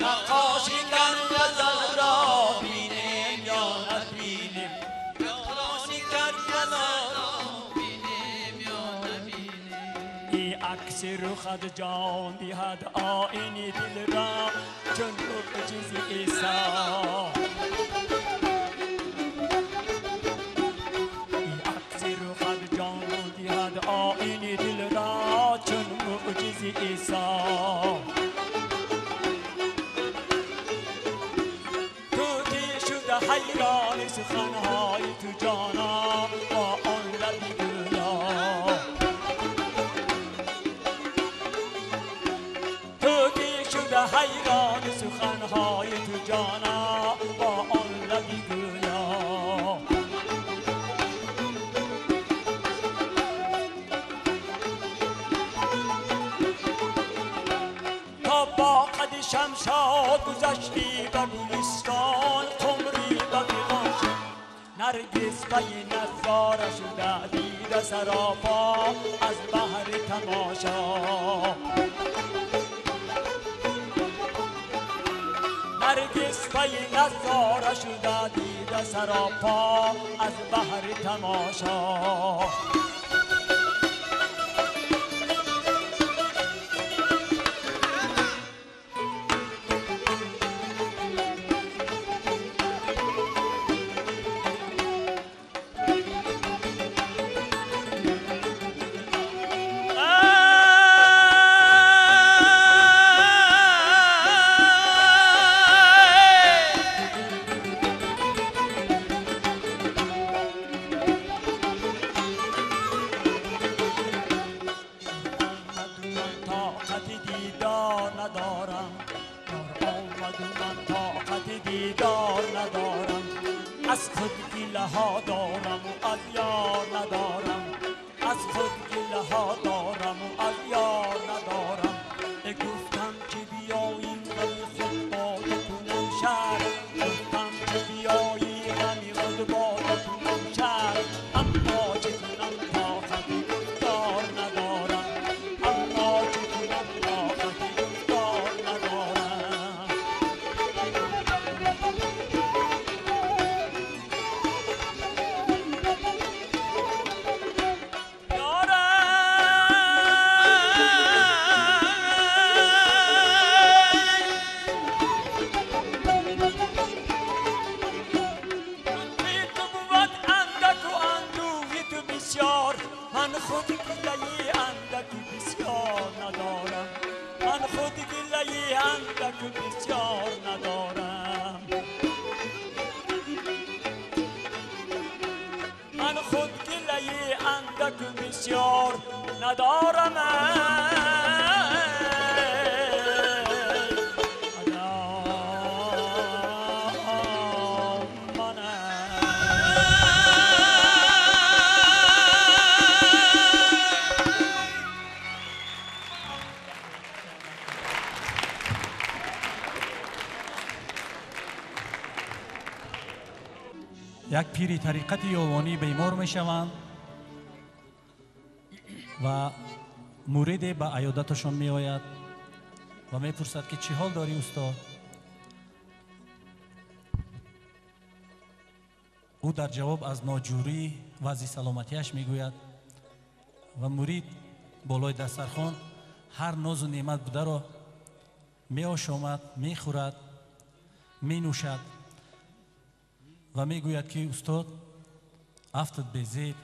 نقاش لم یزل را بینیم یا نبینیم، یارانی کربلا را بینیم یا نبینیم. ای عکس رخت جان دهد آینی دل را چون معجز عیسی، ای عکس رخت جان دهد آینی دل را چون معجز عیسی، توتی شده حیران سخنهای تو جانا با آن لبی گویا، توتی شده حیران سخنهای تو جانا با آن لبی گویا، تا با قد شمشاد گذشتی به گلستان، قمری به بیغان شد نرگس پی نظاره شده دیده سراپا از بحر تماشا، نرگس پی نظاره شده دیده سراپا از بحر تماشا. از خود گله ها دارم و از یار ندارم، از خود گله ها دارم و از یار ندارم، گفتم که بیاییم ولی خود خود گله اندک بسیار ندارم، من خود گله اندک بسیار ندارم، من خود گله اندک بسیار ندارم. یک پیری طریقت یوانی بیمار می شوند و مورد به عیادتشان می آید و می پرسد که چه حال داری استاد؟ او در جواب از ناجوری وضع سلامتیش می گوید و مرید بالای دسترخوان هر ناز و نعمت بوده را می آشامد، می خورد، می نوشد و می گوید که استاد افتت به زیر،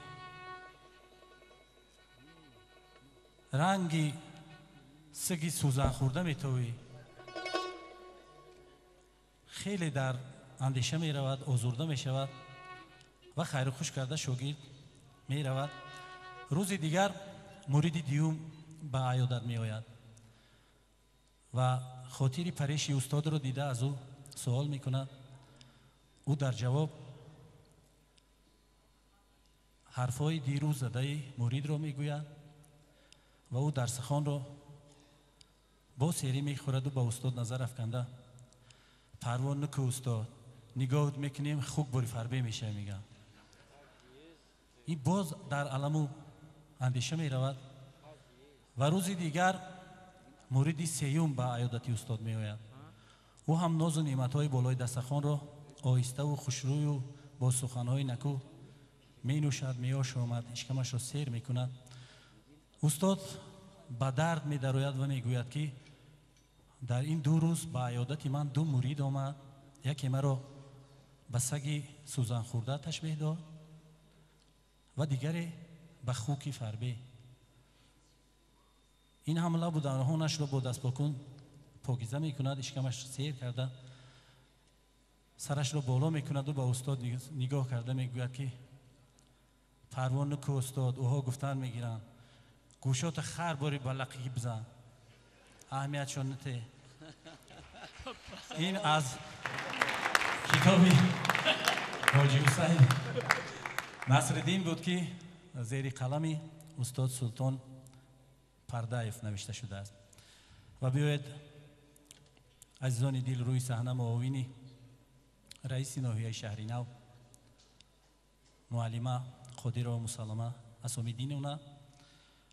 رنگی سگی سوزن خورده می توی. خیلی در اندیشه می رود، آزرده می شود و خیر خوش کرده شاگرد می رود. روز دیگر مرید دیوم به عیادت می آید و خاطری پریشی استاد را دیده از او سوال می کند. او در جواب حرفای دیروز زده مرید را می گوید و او در سخن را با سری می خورد و با استاد نظر افکنده پروان نکو استاد، نگاهت میکنیم خوک بری فربه میشه. میگم این باز در علم و اندیشه می رود و روز دیگر موردی سیوم به عیادتی استاد می آید. او هم ناز و نعمتهای بالای دسترخوان را آهسته و خوشروی و با سخنهای نکو می نوشد، می آشامد، اشکمش را سیر می کند. استاد به درد می درآید و می گوید که در این 2 روز به عیادت من 2 مرید آمد، یکی مرا به سگ سوزن خورده تشبیه داد و دیگری به خوک فربه. این هم لب و دهانش را با دست پاکون پاکیزه می کند، اشکمش سیر کرده سرش را بالا می کند و به استاد نگاه کرده می گوید که پروان نکو استاد، اوها گفتن می گیرن گوشات خر باری بلقی بزن، اهمیت شان نته. این از کتابی حاجی حسین نصرالدین بود که زیر قلمی استاد سلطان پردهیف نوشته شده است. و بیاید عزیزان دل روی صحنه معاونی رئیس ناحیه شهری نو معلمه قادره مسلمه اسامی دین اونا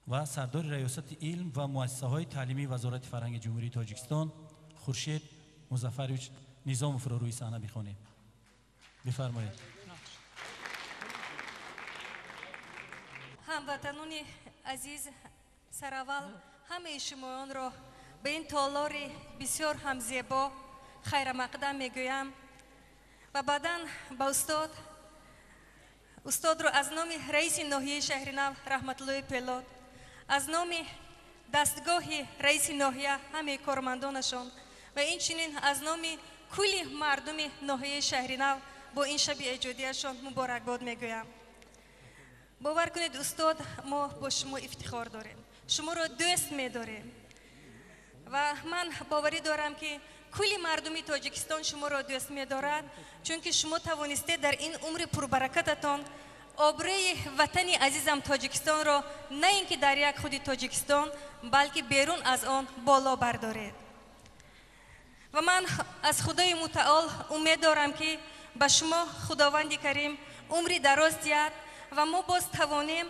و سردار ریاست علم و مؤسسه های تعلیمی وزارت فرهنگ جمهوری تاجیکستان خورشید مظفرویچ نظاموف را روی صحنه بخوانید. بفرمایید. هموطنان عزیز، سراول همه شمایان را به این تالار بسیار هم زیبا خیر مقدم میگویم و بعداً با استاد را از نام رئیس ناحیه شهر نو رحمت الله پلاد، از نام دستگاه رئیس ناحیه همه کارمندانشان و اینچنین از نام کلی مردم ناحیه شهر نو با این شب ایجادیشان مبارکباد میگویم. باور کنید استاد، ما با شما افتخار داریم، شما را دوست می‌داریم و من باوری دارم که کلی مردم تاجیکستان شما را دوست می‌دارند، چون که شما توانستید در این عمر پربرکتتان آبروی وطن عزیزم تاجیکستان را نه اینکه در یک خود تاجیکستان بلکه بیرون از آن بالا بردارید. و من از خدای متعال امید دارم که به شما خداوند کریم عمری دراز دهد و ما باز توانیم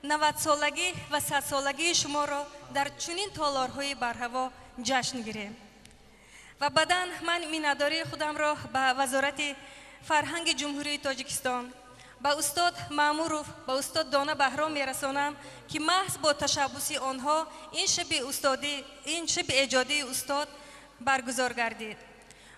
90 سالگی و 100 سالگی شما را در چنین تالارهای برهوا جشن گیریم. و بعداً من مینداری خودم را به وزارت فرهنگ جمهوری تاجیکستان، به استاد ماموروف، به استاد دانا بهرام میرسانم که محض با تشبوسی آنها این شب ایجادی استاد برگزار گردید.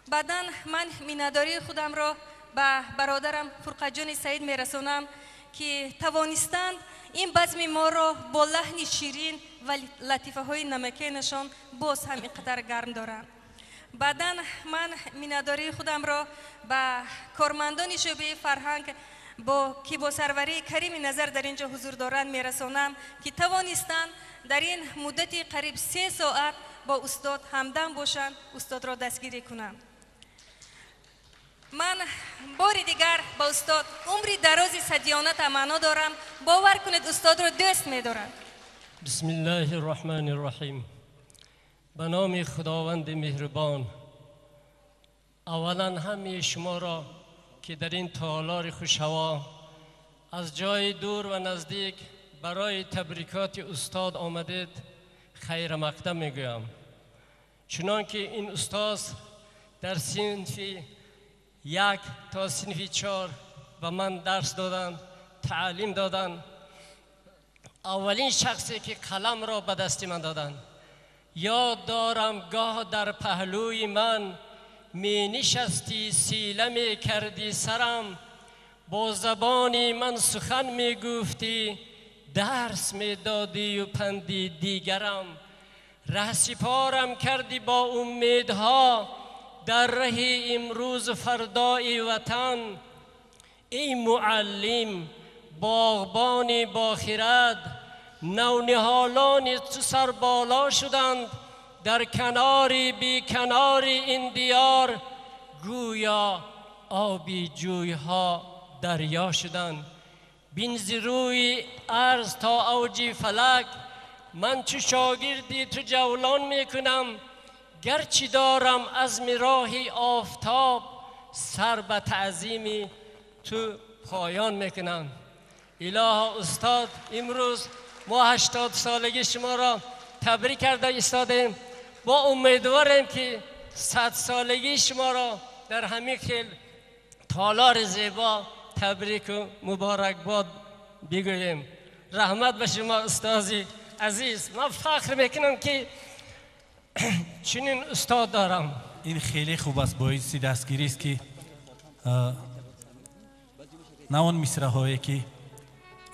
بعداً من مینداری خودم را به برادرم فرقت جان سعید میرسانم که توانستند این بزم ما را با لحن شیرین و لطیفه های نمکینشان باز هم اینقدر گرم دارند. بعدا من مینداری خودم را به کارمندان شعبه فرهنگ که با سروری کریم نظر در اینجا حضور دارند میرسانم که توانستند در این مدت قریب 3 ساعت با استاد همدم باشند، استاد را دستگیری کنند. من بار دیگر با استاد عمری درازی صدیانه تمنا دارم. باور کنید استاد را دوست می‌دارم. بسم الله الرحمن الرحیم. به نام خداوند مهربان. اولا همه شما را که در این تالار خوش‌هوا از جای دور و نزدیک برای تبریکات استاد آمدید خیر مقدم میگویم. چنانکه این استاد در صنف 1 تا صنف 4 و من درس دادن، تعلیم دادن، اولین شخصی که قلم را به دست من دادن. یاد دارم گاه در پهلوی من می نشستی، سیله می کردی سرم، با زبانی من سخن می گفتی، درس می دادی و پندی دیگرم. رهسپارم کردی با امیدها در ره امروز فردای وطن. ای معلم باغبانی با خرد، نونهالان تو سر بالا شدند در کناری بی کنار این دیار، گویا آبی جویها دریا شدند. بین ز روی عرض تا اوج فلک، من چو شاگردی تو جولان میکنم، گرچه دارم از راه آفتاب، سر به تعظیمی تو پایان میکنم. اله استاد، امروز ما 80 سالگی شما را تبریک کرده ایستادیم. با امیدواریم که 100 سالگی شما را در همین خیل تالار زیبا تبریک و مبارکباد بگوییم. رحمت به شما استادی عزیز. من فخر میکنم که چنین استاد دارم. این خیلی خوب است، باعث دستگیری است که نه آن مصرع‌هایی که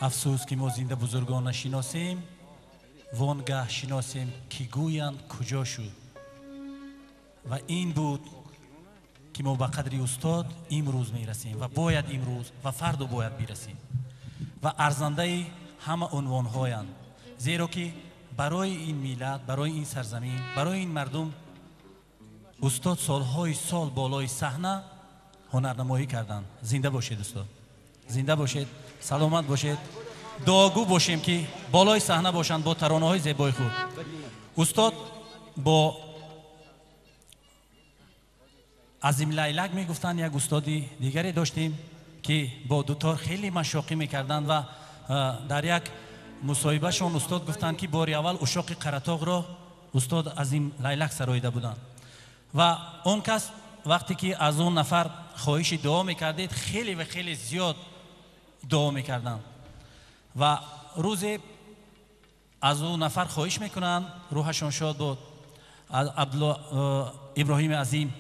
افسوس که ما زنده بزرگان نشناسیم، وانگاه شناسیم که گویند کجا شد. و این بود که ما به قدر استاد امروز میرسیم و باید امروز و فردا باید برسیم و ارزنده همه عنوان‌هایند، زیرا که برای این ملت، برای این سرزمین، برای این مردم استاد سالهای سال بالای صحنه هنرنمایی کردند. زنده باشید استاد، زنده باشید، سلامت باشید. دعاگو باشیم که بالای صحنه باشند با ترانه‌های زیبای خود. استاد با عظیم لیلک میگفتن. یک استادی دیگری داشتیم که با دوتار خیلی مشاقی میکردن و در یک مصاحبه شون استاد گفتن که باری اول اشاق قرطاق را استاد عظیم لیلک سراییده بودند و اون کس وقتی که از اون نفر خواهش دعا میکردید خیلی و خیلی زیاد دعا میکردن و روزی از اون نفر خواهش میکنن روحشون شاد بود ابراهیم عظیم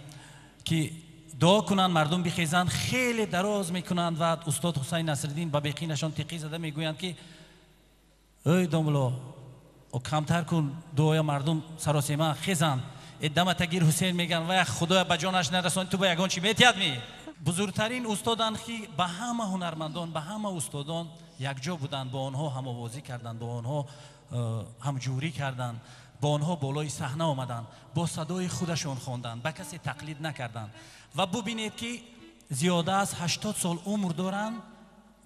که دعا کنن مردم بخیزن. خیلی دراز میکنن و استاد حسین نصرالدین با بیقینشان تیقی زده میگویند که ای داملا و کمتر کن دعای مردم سراسیمه خیزن. ادامه تگیر حسین میگن و خدا به جانش نرسان تو با یگان چی میتید می. بزرگترین استادان که به همه هنرمندان، به همه استادان یک جا بودند، با آنها هم‌آوازی کردند، با آنها همجوری کردند، با آنها بالای صحنه آمدند، با صدای خودشون خواندند، به کسی تقلید نکردند. و ببینید که زیاده از 80 سال عمر دارند،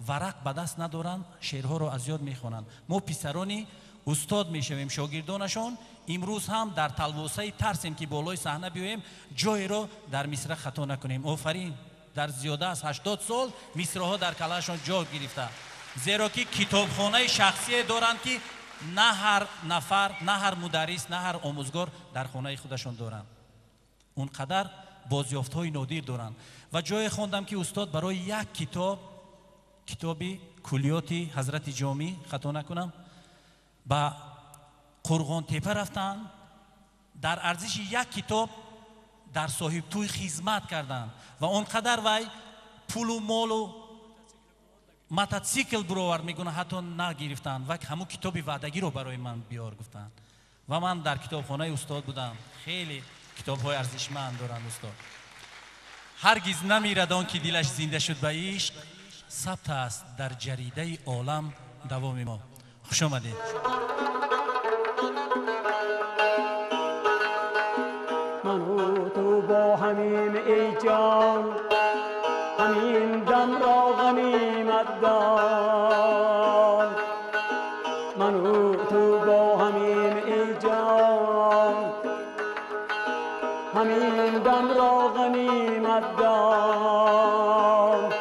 ورق به دست ندارند، شعرها را از یاد میخوانند. ما پسرانی استاد میشویم، شاگردانشان. امروز هم در تلواسه ترسیم که بالای صحنه بیاییم، جای را در مصرع خطا نکنیم. آفرین، در زیاده از 80 سال مصرع‌ها در کلهشان جا گرفته، زیرا که کتابخانه شخصی دارند که نه هر نفر، نه هر مدرس، نه هر آموزگار در خانه خودشان دارند. اونقدر بازیافت‌های نادر دارند. و جای خواندم که استاد برای یک کتاب کلیات حضرت جامی خطا نکنم با قرغان تپه رفتن، در ارزش یک کتاب در صاحب توی خدمت کردن و اونقدر وی پول و مال و мотоцикл буровард мегӯна ҳатто нагирифтанд ва ҳамун китоби ваъдагиро барои ман биёр гуфтанд ва ман дар китобхонаи устод будам. хеле китобҳои арзишманд доранд устод. ҳаргиз намирад он ки дилаш зинда шуд ба ишқ, сабт аст дар ҷаридаи олам давоми мо. хуш омадед. منو تو با همین ای جان همین دم را غنیمت دان منو تو با همین ای جان همین دم را غنیمت دان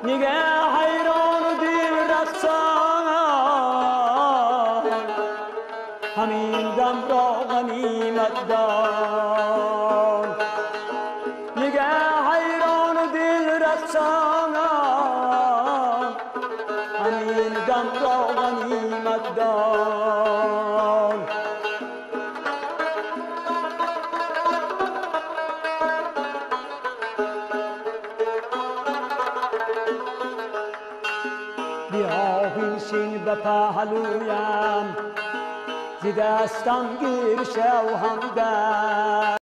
نگه حیران و دل رقصان همین دم را غنیمت دان نگه حیران و دل رقصان همین دم را غنیمت دان بیا بنشین به پهلویم ز دستم گیر شو همدم